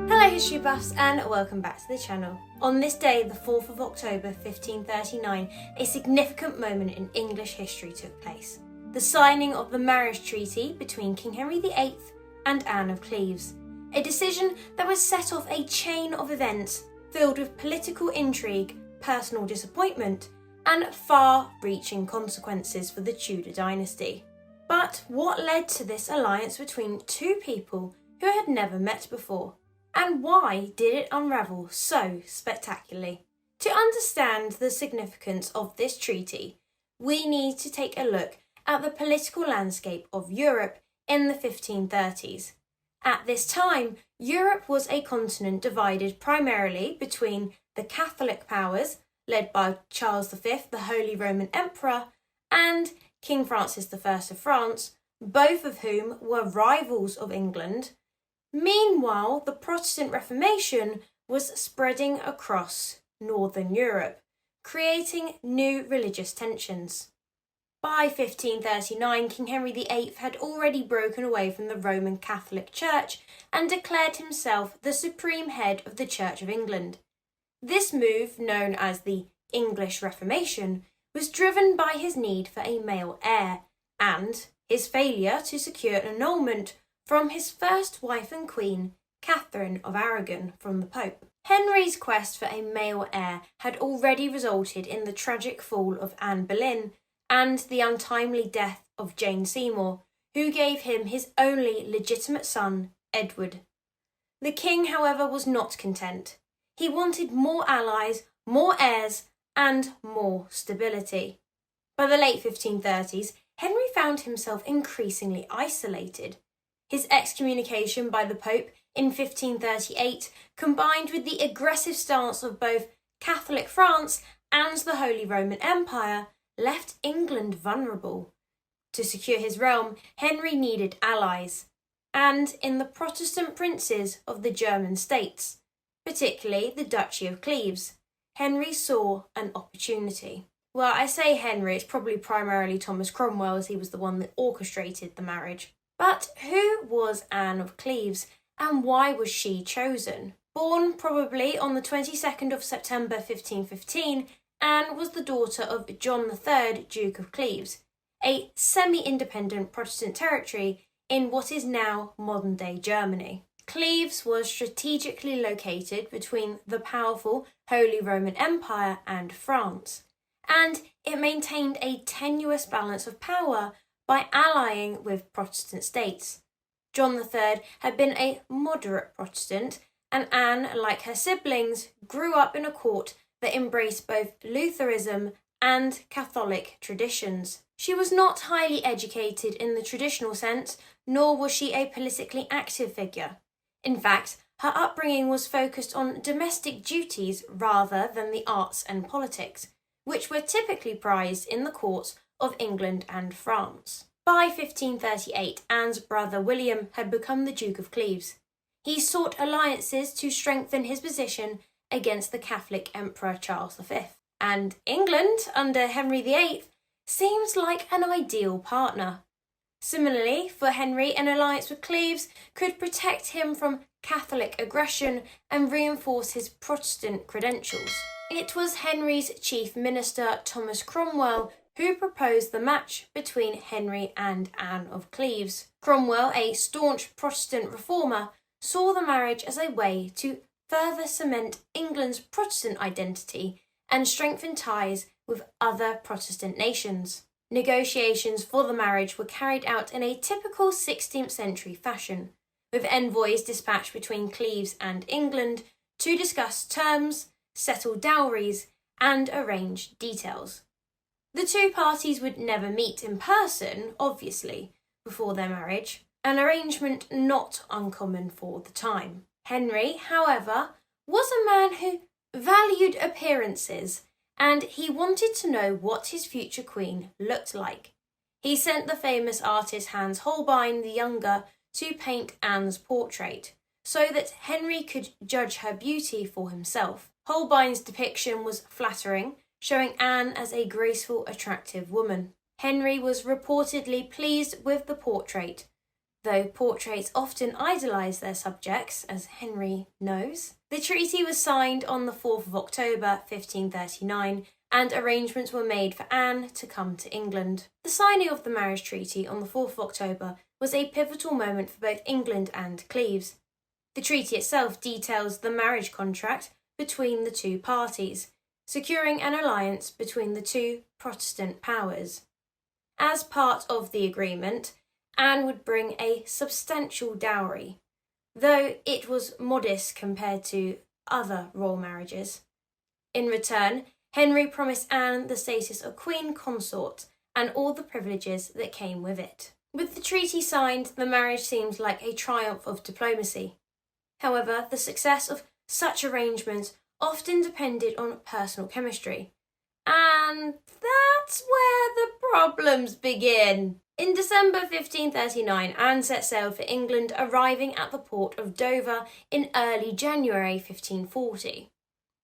Hello history buffs and welcome back to the channel. On this day, the 4th of October 1539, a significant moment in English history took place. The signing of the marriage treaty between King Henry VIII and Anne of Cleves. A decision that would set off a chain of events filled with political intrigue, personal disappointment, and far-reaching consequences for the Tudor dynasty. But what led to this alliance between two people who had never met before? And why did it unravel so spectacularly? To understand the significance of this treaty, we need to take a look at the political landscape of Europe in the 1530s. At this time, Europe was a continent divided primarily between the Catholic powers, led by Charles V, the Holy Roman Emperor, and King Francis I of France, both of whom were rivals of England. Meanwhile, the Protestant Reformation was spreading across Northern Europe, creating new religious tensions. By 1539, King Henry VIII had already broken away from the Roman Catholic Church and declared himself the supreme head of the Church of England. This move, known as the English Reformation, was driven by his need for a male heir and his failure to secure an annulment from his first wife and queen, Catherine of Aragon, from the Pope. Henry's quest for a male heir had already resulted in the tragic fall of Anne Boleyn and the untimely death of Jane Seymour, who gave him his only legitimate son, Edward. The king, however, was not content. He wanted more allies, more heirs, and more stability. By the late 1530s, Henry found himself increasingly isolated. His excommunication by the Pope in 1538, combined with the aggressive stance of both Catholic France and the Holy Roman Empire, left England vulnerable. To secure his realm, Henry needed allies, and in the Protestant princes of the German states, particularly the Duchy of Cleves, Henry saw an opportunity. Well, I say Henry, it's probably primarily Thomas Cromwell, as he was the one that orchestrated the marriage. But who was Anne of Cleves, and why was she chosen? Born probably on the 22nd of September 1515, Anne was the daughter of John III, Duke of Cleves, a semi-independent Protestant territory in what is now modern-day Germany. Cleves was strategically located between the powerful Holy Roman Empire and France, and it maintained a tenuous balance of power by allying with Protestant states. John III had been a moderate Protestant, and Anne, like her siblings, grew up in a court that embraced both Lutheranism and Catholic traditions. She was not highly educated in the traditional sense, nor was she a politically active figure. In fact, her upbringing was focused on domestic duties rather than the arts and politics, which were typically prized in the courts of England and France. By 1538, Anne's brother William had become the Duke of Cleves. He sought alliances to strengthen his position against the Catholic Emperor Charles V. And England, under Henry VIII, seems like an ideal partner. Similarly, for Henry, an alliance with Cleves could protect him from Catholic aggression and reinforce his Protestant credentials. It was Henry's chief minister, Thomas Cromwell, who proposed the match between Henry and Anne of Cleves. Cromwell, a staunch Protestant reformer, saw the marriage as a way to further cement England's Protestant identity and strengthen ties with other Protestant nations. Negotiations for the marriage were carried out in a typical 16th century fashion, with envoys dispatched between Cleves and England to discuss terms, settle dowries, and arrange details. The two parties would never meet in person, obviously, before their marriage, an arrangement not uncommon for the time. Henry, however, was a man who valued appearances, and he wanted to know what his future queen looked like. He sent the famous artist Hans Holbein the Younger to paint Anne's portrait, so that Henry could judge her beauty for himself. Holbein's depiction was flattering, showing Anne as a graceful, attractive woman. Henry was reportedly pleased with the portrait, though portraits often idolise their subjects, as Henry knows. The treaty was signed on the 4th of October 1539, and arrangements were made for Anne to come to England. The signing of the marriage treaty on the 4th of October was a pivotal moment for both England and Cleves. The treaty itself details the marriage contract between the two parties, securing an alliance between the two Protestant powers. As part of the agreement, Anne would bring a substantial dowry, though it was modest compared to other royal marriages. In return, Henry promised Anne the status of queen consort and all the privileges that came with it. With the treaty signed, the marriage seemed like a triumph of diplomacy. However, the success of such arrangements often depended on personal chemistry, and that's where the problems begin. In December 1539, Anne set sail for England, arriving at the port of Dover in early January 1540.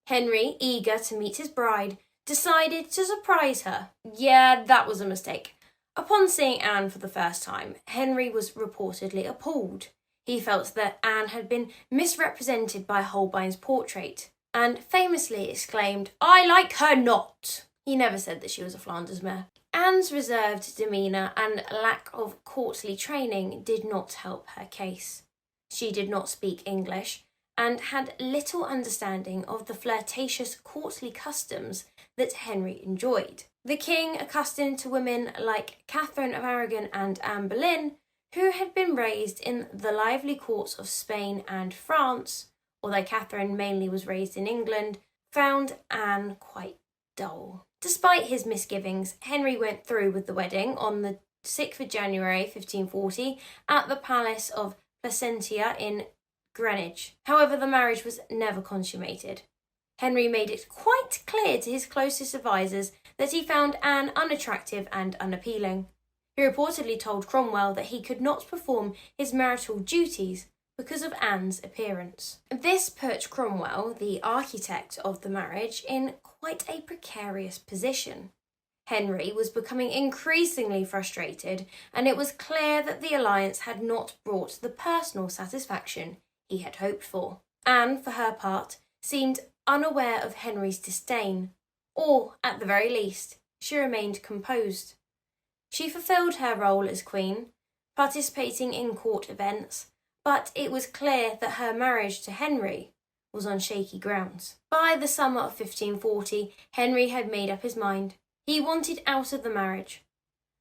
Henry, eager to meet his bride, decided to surprise her. Yeah, that was a mistake. Upon seeing Anne for the first time, Henry was reportedly appalled. He felt that Anne had been misrepresented by Holbein's portrait, and famously exclaimed, "I like her not." He never said that she was a Flanders mare. Anne's reserved demeanour and lack of courtly training did not help her case. She did not speak English and had little understanding of the flirtatious courtly customs that Henry enjoyed. The king, accustomed to women like Catherine of Aragon and Anne Boleyn, who had been raised in the lively courts of Spain and France, although Catherine mainly was raised in England, found Anne quite dull. Despite his misgivings, Henry went through with the wedding on the 6th of January 1540 at the Palace of Placentia in Greenwich. However, the marriage was never consummated. Henry made it quite clear to his closest advisers that he found Anne unattractive and unappealing. He reportedly told Cromwell that he could not perform his marital duties because of Anne's appearance. This put Cromwell, the architect of the marriage, in quite a precarious position. Henry was becoming increasingly frustrated, and it was clear that the alliance had not brought the personal satisfaction he had hoped for. Anne, for her part, seemed unaware of Henry's disdain, or, at the very least, she remained composed. She fulfilled her role as queen, participating in court events, but it was clear that her marriage to Henry was on shaky grounds. By the summer of 1540, Henry had made up his mind. He wanted out of the marriage.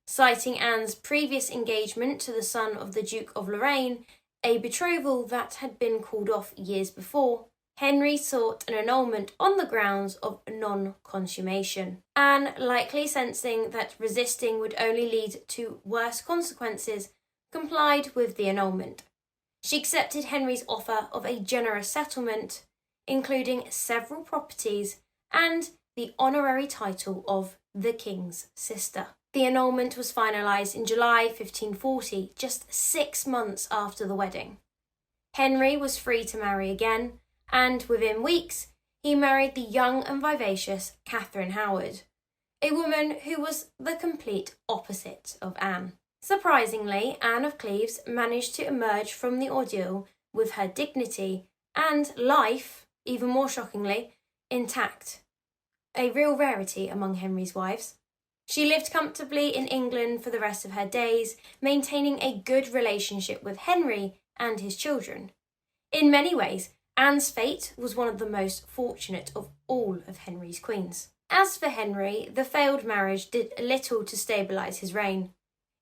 Citing Anne's previous engagement to the son of the Duke of Lorraine, a betrothal that had been called off years before, Henry sought an annulment on the grounds of non-consummation. Anne, likely sensing that resisting would only lead to worse consequences, complied with the annulment. She accepted Henry's offer of a generous settlement, including several properties and the honorary title of the King's sister. The annulment was finalised in July 1540, just 6 months after the wedding. Henry was free to marry again, and within weeks he married the young and vivacious Catherine Howard, a woman who was the complete opposite of Anne. Surprisingly, Anne of Cleves managed to emerge from the ordeal with her dignity and life, even more shockingly, intact, a real rarity among Henry's wives. She lived comfortably in England for the rest of her days, maintaining a good relationship with Henry and his children. In many ways, Anne's fate was one of the most fortunate of all of Henry's queens. As for Henry, the failed marriage did little to stabilise his reign.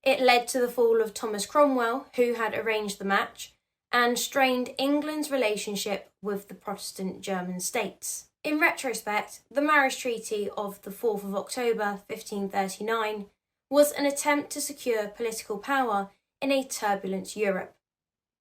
It led to the fall of Thomas Cromwell, who had arranged the match, and strained England's relationship with the Protestant German states. In retrospect, the marriage treaty of the 4th of October 1539 was an attempt to secure political power in a turbulent Europe.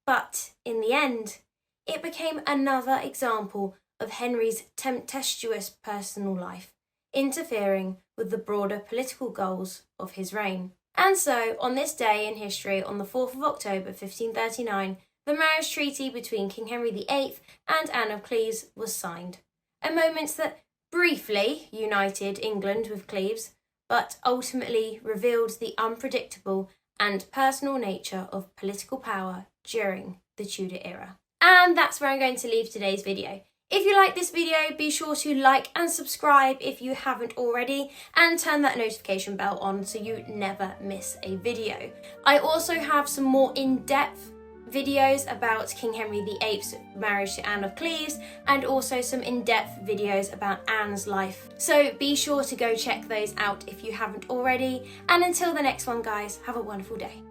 But, in the end, it became another example of Henry's tempestuous personal life, interfering with the broader political goals of his reign. And so, on this day in history, on the 4th of October 1539, the marriage treaty between King Henry VIII and Anne of Cleves was signed, a moment that briefly united England with Cleves, but ultimately revealed the unpredictable and personal nature of political power during the Tudor era. And that's where I'm going to leave today's video. If you like this video, be sure to like and subscribe if you haven't already, and turn that notification bell on so you never miss a video. I also have some more in-depth videos about King Henry VIII's marriage to Anne of Cleves, and also some in-depth videos about Anne's life. So be sure to go check those out if you haven't already. And until the next one, guys, have a wonderful day.